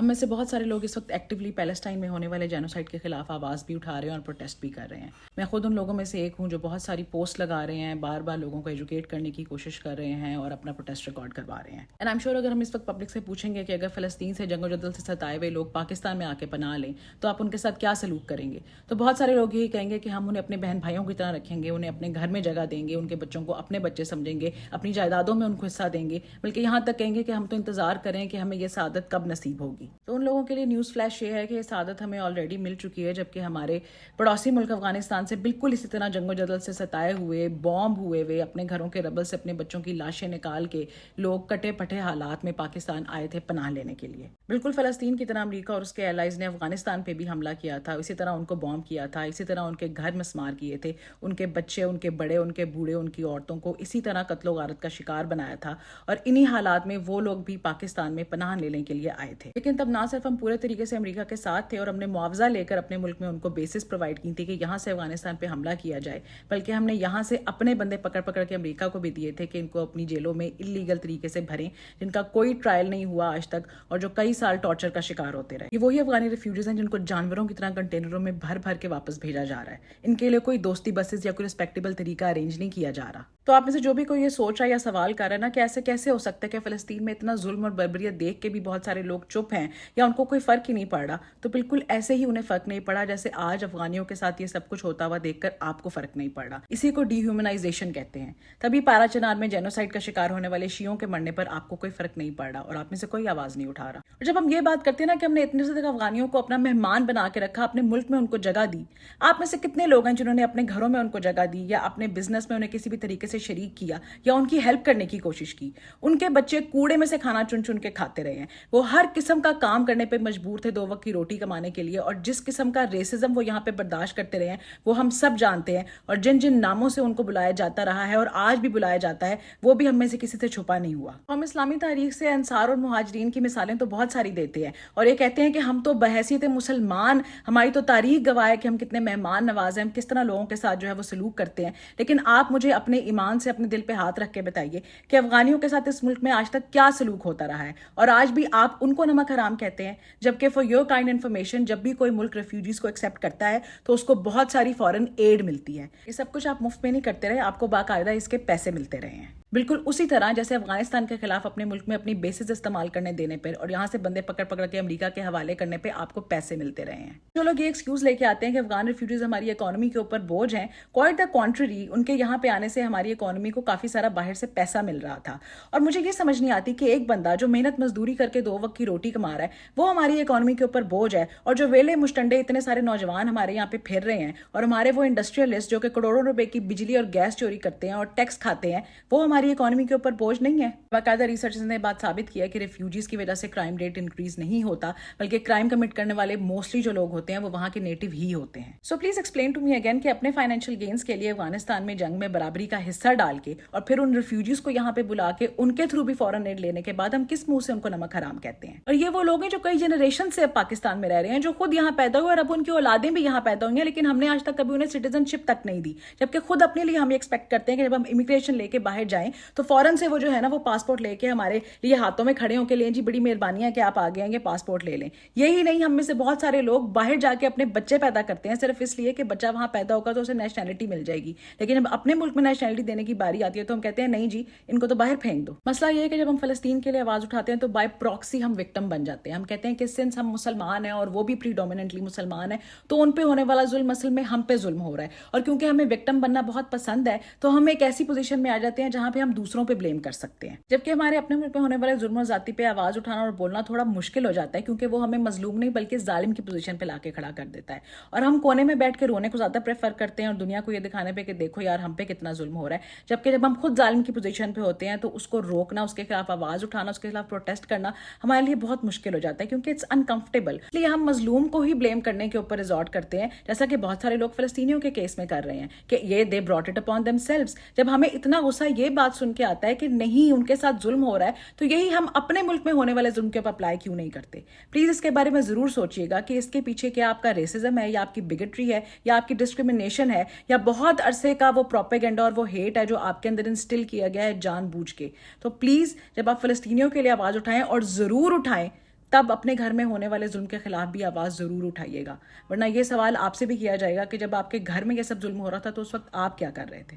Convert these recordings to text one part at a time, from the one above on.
ہم میں سے بہت سارے لوگ اس وقت ایکٹیولی پیلسٹائن میں ہونے والے جینوسائیڈ کے خلاف آواز بھی اٹھا رہے ہیں اور پروٹیسٹ بھی کر رہے ہیں. میں خود ان لوگوں میں سے ایک ہوں جو بہت ساری پوسٹ لگا رہے ہیں, بار بار لوگوں کو ایجوکیٹ کرنے کی کوشش کر رہے ہیں اور اپنا پروٹیسٹ ریکارڈ کروا رہے ہیں. اینڈ آئی ایم شیور اگر ہم اس وقت پبلک سے پوچھیں گے کہ اگر فلسطین سے جنگ و جدل سے ستائے ہوئے لوگ پاکستان میں آ کے پناہ لیں تو آپ ان کے ساتھ کیا سلوک کریں گے, تو بہت سارے لوگ یہی کہیں گے کہ ہم انہیں اپنے بہن بھائیوں کی طرح رکھیں گے, انہیں اپنے گھر میں جگہ دیں گے, ان کے بچوں کو اپنے بچے سمجھیں گے, اپنی جائیدادوں میں ان کو حصہ دیں گے, بلکہ یہاں تک کہیں گے کہ ہم تو انتظار کریں کہ ہمیں یہ سعادت کب نصیب ہوگی. تو ان لوگوں کے لیے نیوز فلیش یہ ہے کہ یہ سعادت ہمیں آلریڈی مل چکی ہے, جبکہ ہمارے پڑوسی ملک افغانستان سے بالکل اسی طرح جنگ و جدل سے ستائے ہوئے, بومب ہوئے ہوئے, اپنے گھروں کے ربل سے اپنے بچوں کی لاشیں نکال کے لوگ کٹے پٹے حالات میں پاکستان آئے تھے پناہ لینے کے لیے. بالکل فلسطین کی طرح امریکہ اور اس کے الائز نے افغانستان پہ بھی حملہ کیا تھا, اسی طرح ان کو بومب کیا تھا, اسی طرح ان کے گھر مسمار کیے تھے, ان کے بچے, ان کے بڑے, ان کے بوڑھے, ان کی عورتوں کو اسی طرح قتل و غارت کا شکار بنایا تھا, اور انہی حالات میں وہ لوگ بھی پاکستان میں پناہ لینے کے لیے آئے تھے. لیکن تب نہ صرف ہم پورے طریقے سے امریکہ کے ساتھ تھے اور ہم نے معاوضہ لے کر اپنے ملک میں ان کو بیسس پرووائڈ کی تھی کہ یہاں سے افغانستان پہ حملہ کیا جائے, بلکہ ہم نے یہاں سے اپنے بندے پکڑ پکڑ کے امریکہ کو بھی دیے تھے کہ ان کو اپنی جیلوں میں اللیگل طریقے سے بھریں, جن کا کوئی ٹرائل نہیں ہوا آج تک اور جو کئی سال ٹارچر کا شکار ہوتے رہے. یہ وہی افغانی ریفیوجیز ہیں جن کو جانوروں کی طرح کنٹینروں میں بھر بھر کے واپس بھیجا جا رہا ہے. ان کے لیے کوئی دوستی بسز یا کوئی ریسپیکٹیبل طریقہ ارینج نہیں کیا جا رہا. تو آپ میں سے جو بھی کوئی یہ سوچ رہا ہے یا سوال کر رہا ہے نا کہ ایسے کیسے ہو سکتا ہے کہ فلسطین میں اتنا ظلم اور بربریت دیکھ کے بھی بہت سارے لوگ چپ ہیں یا ان کو کوئی فرق ہی نہیں پڑ رہا, تو بالکل ایسے ہی انہیں فرق نہیں پڑا جیسے آج افغانیوں کے ساتھ یہ سب کچھ ہوتا ہوا دیکھ کر آپ کو فرق نہیں پڑ رہا. اسی کو ڈی ہیومنائزیشن کہتے ہیں. تبھی پارا چنار میں جینوسائیڈ کا شکار ہونے والے شیعوں کے مرنے پر آپ کو کوئی فرق نہیں پڑ رہا اور آپ میں سے کوئی آواز نہیں اٹھا رہا. اور جب ہم یہ بات کرتے ہیں نا کہ ہم نے اتنے سے تک افغانیوں کو اپنا مہمان بنا کے رکھا, اپنے ملک میں ان کو جگہ دی, آپ میں سے کتنے لوگ ہیں جنہوں نے اپنے گھروں میں ان کو جگہ دی یا اپنے بزنس میں انہیں کسی بھی طریقے سے شریک کیا یا ان کی ہیلپ کرنے کی کوشش کی. ان کے بچے کوڑے میں سے کھانا چن چن کے کھاتے رہے ہیں, وہ ہر قسم کا کام کرنے پہ مجبور تھے 2 وقت کی روٹی کمانے کے لیے, اور جس قسم کا ریسزم وہ یہاں پہ برداشت کرتے رہے ہیں وہ ہم سب جانتے ہیں, اور جن جن ناموں سے ان کو بلایا جاتا رہا ہے اور آج بھی بلایا جاتا ہے وہ بھی ہم میں سے کسی سے چھپا نہیں ہوا. ہم اسلامی تاریخ سے انصار اور مہاجرین کی مثالیں تو بہت ساری دیتے ہیں اور یہ کہتے ہیں کہ ہم تو بحیثیت مسلمان, ہماری تو تاریخ گواہ ہے کہ ہم کتنے مہمان نواز ہیں, ہم کس طرح لوگوں کے ساتھ جو ہے وہ سلوک کرتے ہیں. لیکن آپ مجھے اپنے ایمان سے اپنے دل پہ ہاتھ رکھ کے بتائیے کہ افغانیوں کے ساتھ اس ملک میں آج تک کیا سلوک ہوتا رہا ہے, اور آج بھی آپ ان کو نمک حرام کہتے ہیں, جبکہ فار یور کائنڈ انفارمیشن جب بھی کوئی ملک ریفیوجیز کو ایکسیپٹ کرتا ہے تو اس کو بہت ساری فورن ایڈ ملتی ہے. یہ سب کچھ آپ مفت میں نہیں کرتے رہے, آپ کو باقاعدہ اس کے پیسے ملتے رہے ہیں. بالکل اسی طرح جیسے افغانستان کے خلاف اپنے ملک میں اپنی بیسز استعمال کرنے دینے پر اور یہاں سے بندے پکڑ پکڑ کے امریکہ کے حوالے کرنے پہ آپ کو پیسے ملتے رہے ہیں. جو لوگ یہ ایکسکیوز لے کے آتے ہیں کہ افغان ریفیوجیز ہماری اکانومی کے اوپر بوجھ ہیں, کوائٹ دا کانٹری, ان کے یہاں پہ آنے سے ہماری اکانومی کو کافی سارا باہر سے پیسہ مل رہا تھا. اور مجھے یہ سمجھ نہیں آتی کہ ایک بندہ جو محنت مزدوری کر کے 2 وقت کی روٹی کما رہا ہے وہ ہماری اکانومی کے اوپر بوجھ ہے, اور جو ویلے مشٹنڈے اتنے سارے نوجوان ہمارے یہاں پہ پھر رہے ہیں اور ہمارے وہ انڈسٹریلسٹ جو کہ کروڑوں روپے کی بجلی اور گیس چوری کرتے ہیں اور ٹیکس کھاتے ہیں, وہ ہماری اکانومی کے اوپر بوجھ نہیں ہے. باقاعدہ ریسرچز نے بات ثابت کیا ہے کہ ریفیوجیز کی وجہ سے کرائم ریٹ انکریز نہیں ہوتا, بلکہ کرائم کمٹ کرنے والے موسٹلی جو لوگ ہوتے ہیں وہ وہاں کے نیٹو ہی ہوتے ہیں. So please explain to me again کہ اپنے فائنینشیل گینز کے لیے افغانستان میں جنگ میں برابری کا حصہ ڈال کے اور پھر ان ریفیوجیز کو یہاں پہ بلا کے ان کے تھرو بھی فورن ایڈ لینے کے بعد ہم کس منہ سے ان کو نمک حرام کہتے ہیں. اور یہ وہ لوگ ہیں جو کئی جنریشن سے اب پاکستان میں رہ رہے ہیں, جو خود یہاں پیدا ہوئے اور اب ان کی اولادیں بھی یہاں پیدا ہوئی ہیں, لیکن ہم نے آج تک کبھی انہیں سٹیزن شپ تک نہیں دی, جبکہ خود اپنے لیے ہم ایکسپیکٹ کرتے ہیں کہ جب ہم امیگریشن لے کے باہر جائیں تو فوراً سے وہ جو ہے نا وہ پاسپورٹ لے کے ہمارے لیے ہاتھوں میں کھڑے ہو کے لیں, جی بڑی مہربانی ہے کہ آپ آگے آئیں گے پاسپورٹ لے لیں. یہی نہیں, ہم میں سے بہت سارے لوگ باہر جا کے اپنے بچے پیدا کرتے ہیں صرف اس لیے کہ بچہ وہاں پیدا ہوگا تو اسے نیشنلٹی مل جائے گی, لیکن جب اپنے ملک میں نیشنلٹی دینے کی باری آتی ہے تو ہم کہتے ہیں نہیں جی ان کو تو باہر پھینک دو. مسئلہ یہ ہے کہ جب ہم فلسطین کے لیے آواز اٹھاتے ہیں تو بائی پراکسی ہم وکٹم بن جاتے ہیں. ہم کہتے ہیں کہ سنس ہم مسلمان ہیں اور وہ بھی پریڈومیننٹلی مسلمان ہیں تو ان پہ ہونے والا ظلم اصل میں ہم پہ ظلم ہو رہا ہے, اور کیونکہ ہمیں وکٹم بننا بہت پسند ہے تو ہم ایک ایسی پوزیشن میں آ جاتے ہیں جہاں پہ ہم دوسروں پہ بلیم کر سکتے ہیں, جبکہ ہمارے اپنے ملک میں ہونے والے ظلم و زیادتی پہ آواز اٹھانا اور بولنا تھوڑا مشکل ہو جاتا ہے, کیونکہ وہ ہمیں مظلوم نہیں بلکہ ظالم کی پوزیشن پہ لا کے کھڑا کر دیتا ہے, اور ہم کونے میں بیٹھ کے رونے کو زیادہ پریفر کرتے ہیں اور دنیا کو یہ دکھانے پہ کہ دیکھو یار ہم پہ کتنا ظلم ہو رہا ہے, جبکہ جب ہم خود ظالم کی پوزیشن پہ ہوتے ہیں تو اس کو روکنا, اس کے خلاف آواز اٹھانا, اس کے خلاف پروٹیسٹ کرنا ہمارے لیے بہت مشکل ہو جاتا ہے, کیونکہ اٹس انکمفرٹیبل. اس لیے ہم مظلوم کو ہی بلیم کرنے کے اوپر ریزورٹ کرتے ہیں, جیسا کہ بہت سارے لوگ فلسطینیوں کے کیس میں کر رہے ہیں کہ یہ they brought it upon them selves. جب ہمیں اتنا غصہ یہ بات سن کے آتا ہے کہ نہیں ان کے ساتھ ظلم ہو رہا ہے تو یہی ہم اپنے ملک میں ہونے والے ظلم کے اوپر اپلائی کیوں نہیں کرتے. پلیز اس کے بارے میں ضرور سوچیے گا کہ اس کے پیچھے کیا آپ کا ریسزم ہے یا آپ کی بگٹری ہے یا آپ کی ڈسکریمنیشن ہے یا بہت عرصے کا وہ پروپیگنڈا اور وہ ہیٹ ہے جو آپ کے اندر انسٹل کیا گیا ہے جان بوجھ کے. تو پلیز جب آپ فلسطینیوں کے لیے آواز اٹھائیں, اور ضرور اٹھائیں, تب اپنے گھر میں ہونے والے ظلم کے خلاف بھی آواز ضرور اٹھائیے گا. ورنہ یہ سوال آپ سے بھی کیا جائے گا کہ جب آپ کے گھر میں یہ سب ظلم ہو رہا تھا تو اس وقت آپ کیا کر رہے تھے.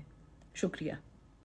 شکریہ.